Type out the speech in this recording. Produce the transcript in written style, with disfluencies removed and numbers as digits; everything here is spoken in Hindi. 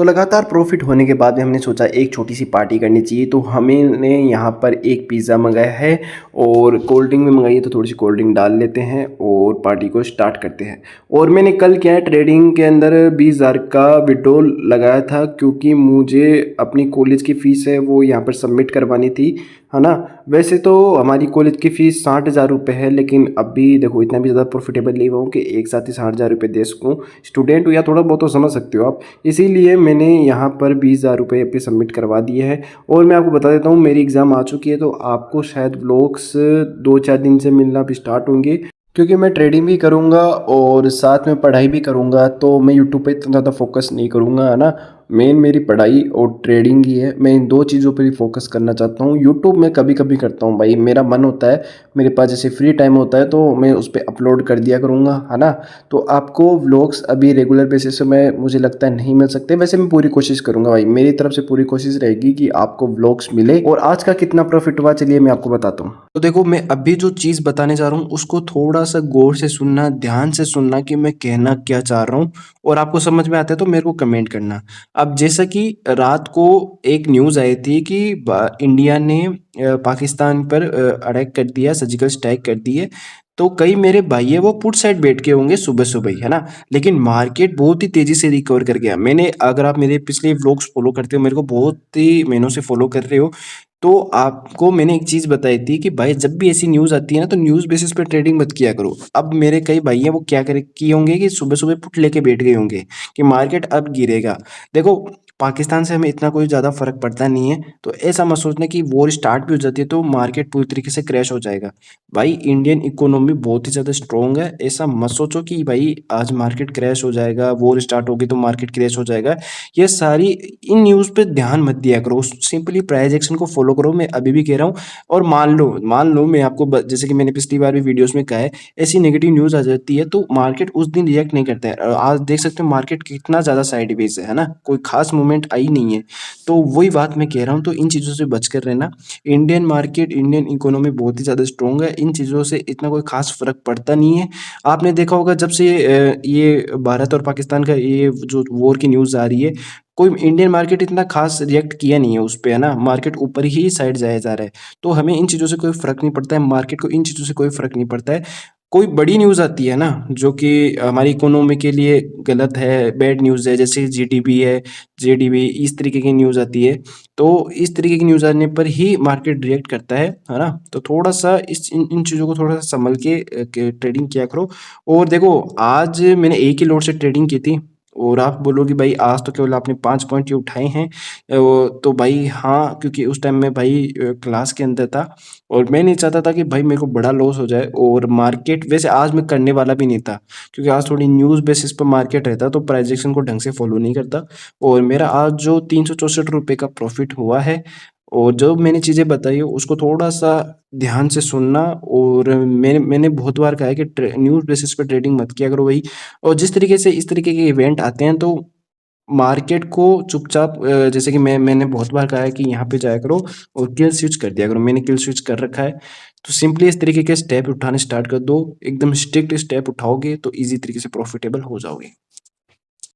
तो लगातार प्रॉफिट होने के बाद में हमने सोचा एक छोटी सी पार्टी करनी चाहिए, तो हमने यहाँ पर एक पिज़्ज़ा मंगाया है और कोल्ड ड्रिंक भी मंगाई है, तो थोड़ी सी कोल्ड ड्रिंक डाल लेते हैं और पार्टी को स्टार्ट करते हैं। और मैंने कल क्या है, ट्रेडिंग के अंदर 20,000 का विड्रॉल लगाया था, क्योंकि मुझे अपनी कॉलेज की फ़ीस है वो यहाँ पर सबमिट करवानी थी, है ना। वैसे तो हमारी कॉलेज की फ़ीस 60,000 रुपये है, लेकिन अभी देखो इतना भी ज़्यादा प्रॉफिटेबल नहीं हुआ हूँ कि एक साथ ही 60,000 रुपये दे सकूँ। स्टूडेंट हो या थोड़ा बहुत तो समझ सकते हो आप, इसीलिए मैंने यहाँ पर 20,000 रुपये पे सबमिट करवा दिए हैं। और मैं आपको बता देता हूँ मेरी एग्ज़ाम आ चुकी है, तो आपको शायद व्लॉग्स 2-4 दिन से मिलना भी स्टार्ट होंगे, क्योंकि मैं ट्रेडिंग भी करूँगा और साथ में पढ़ाई भी करूँगा, तो मैं यूट्यूब पे इतना ज़्यादा फोकस नहीं करूँगा, है ना। मेन मेरी पढ़ाई और ट्रेडिंग ही है, मैं इन दो चीज़ों पर ही फोकस करना चाहता हूँ। यूट्यूब में कभी कभी करता हूँ भाई, मेरा मन होता है, मेरे पास जैसे फ्री टाइम होता है तो मैं उस पर अपलोड कर दिया करूँगा, है ना। तो आपको व्लॉग्स अभी रेगुलर बेसिस पे मुझे लगता है नहीं मिल सकते। वैसे मैं पूरी कोशिश करूँगा भाई, मेरी तरफ से पूरी कोशिश रहेगी कि आपको व्लॉग्स मिले। और आज का कितना प्रॉफिट हुआ चलिए मैं आपको बताता हूँ। तो देखो, मैं अभी जो चीज़ बताने जा रहा हूँ उसको थोड़ा सा गौर से सुनना, ध्यान से सुनना कि मैं कहना क्या चाह रहा हूँ, और आपको समझ में आता है तो मेरे को कमेंट करना। अब जैसा कि रात को एक न्यूज़ आई थी कि इंडिया ने पाकिस्तान पर अटैक कर दिया, सर्जिकल स्ट्राइक कर दी है। तो कई मेरे भाई है वो पुट साइड बैठ के होंगे सुबह सुबह ही, है ना। लेकिन मार्केट बहुत ही तेजी से रिकवर कर गया। मैंने, अगर आप मेरे पिछले व्लॉग्स फॉलो करते हो, मेरे को बहुत ही महीनों से फॉलो कर रहे हो, तो आपको मैंने एक चीज़ बताई थी कि भाई जब भी ऐसी न्यूज़ आती है ना, तो न्यूज़ बेसिस पे ट्रेडिंग मत किया करो। अब मेरे कई भाई हैं वो क्या करे किए होंगे कि सुबह सुबह पुट लेके बैठ गए होंगे कि मार्केट अब गिरेगा। देखो, पाकिस्तान से हमें इतना कोई ज़्यादा फ़र्क पड़ता नहीं है, तो ऐसा मत सोचना कि वॉर स्टार्ट भी हो जाती है तो मार्केट पूरी तरीके से क्रैश हो जाएगा। भाई इंडियन इकोनॉमी बहुत ही ज़्यादा स्ट्रॉन्ग है, ऐसा मत सोचो कि भाई आज मार्केट क्रैश हो जाएगा, वॉर स्टार्ट होगी तो मार्केट क्रैश हो जाएगा। ये सारी इन न्यूज़ पे ध्यान मत दिया करो, सिंपली प्राइस एक्शन को फॉलो करो। मैं अभी भी कह रहा हूँ। और मान लो मैं आपको जैसे कि मैंने पिछली बार भी वीडियोस में कहा है, ऐसी नेगेटिव न्यूज़ आ जाती है तो मार्केट उस दिन रिएक्ट नहीं करता है। आज देख सकते हो मार्केट कितना ज़्यादा साइडवेज है ना, कोई खास मूवमेंट आई नहीं है। तो वही बात मैं कह रहा हूँ, तो इन चीज़ों से बच कर रहना। इंडियन मार्केट, इंडियन इकोनॉमी बहुत ही ज़्यादा स्ट्रॉन्ग है, इन चीज़ों से इतना कोई खास फर्क पड़ता नहीं है। आपने देखा होगा जब से ये भारत और पाकिस्तान का ये जो वॉर की न्यूज़ आ रही है, कोई इंडियन मार्केट इतना खास रिएक्ट किया नहीं है उस पे, है ना। मार्केट ऊपर ही साइड जाया जा रहा है, तो हमें इन चीज़ों से कोई फ़र्क नहीं पड़ता है, मार्केट को इन चीज़ों से कोई फ़र्क नहीं पड़ता है। कोई बड़ी न्यूज़ आती है ना, जो कि हमारी इकोनॉमी के लिए गलत है, बैड न्यूज़ है, जैसे जीडीपी है, जेडीपी, इस तरीके की न्यूज़ आती है, तो इस तरीके की न्यूज़ आने पर ही मार्केट रिएक्ट करता है ना। तो थोड़ा-सा इस इन इन चीज़ों को थोड़ा-सा सँभल के ट्रेडिंग किया करो। और देखो, आज मैंने एक ही लॉट से ट्रेडिंग की थी, और आप बोलोगे भाई आज तो केवल आपने 5 पॉइंट ही उठाए हैं। तो भाई हाँ, क्योंकि उस टाइम मैं भाई क्लास के अंदर था और मैं नहीं चाहता था कि भाई मेरे को बड़ा लॉस हो जाए। और मार्केट वैसे आज मैं करने वाला भी नहीं था, क्योंकि आज थोड़ी न्यूज़ बेसिस पर मार्केट रहता तो प्राइस एक्शन को ढंग से फॉलो नहीं करता। और मेरा आज जो 364 रुपये का प्रॉफिट हुआ है, और जो मैंने चीज़ें बताई है उसको थोड़ा-सा ध्यान से सुनना। और मैंने बहुत बार कहा है कि न्यूज़ बेसिस पे ट्रेडिंग मत किया करो भाई। और जिस तरीके से इस तरीके के इवेंट आते हैं तो मार्केट को चुपचाप, जैसे कि मैंने बहुत बार कहा है कि यहाँ पे जाया करो और किल स्विच कर दिया करो। मैंने किल स्विच कर रखा है। तो सिंपली इस तरीके के स्टेप उठाने स्टार्ट कर दो, एकदम स्ट्रिक्ट स्टेप उठाओगे तो ईज़ी तरीके से प्रॉफिटेबल हो जाओगे।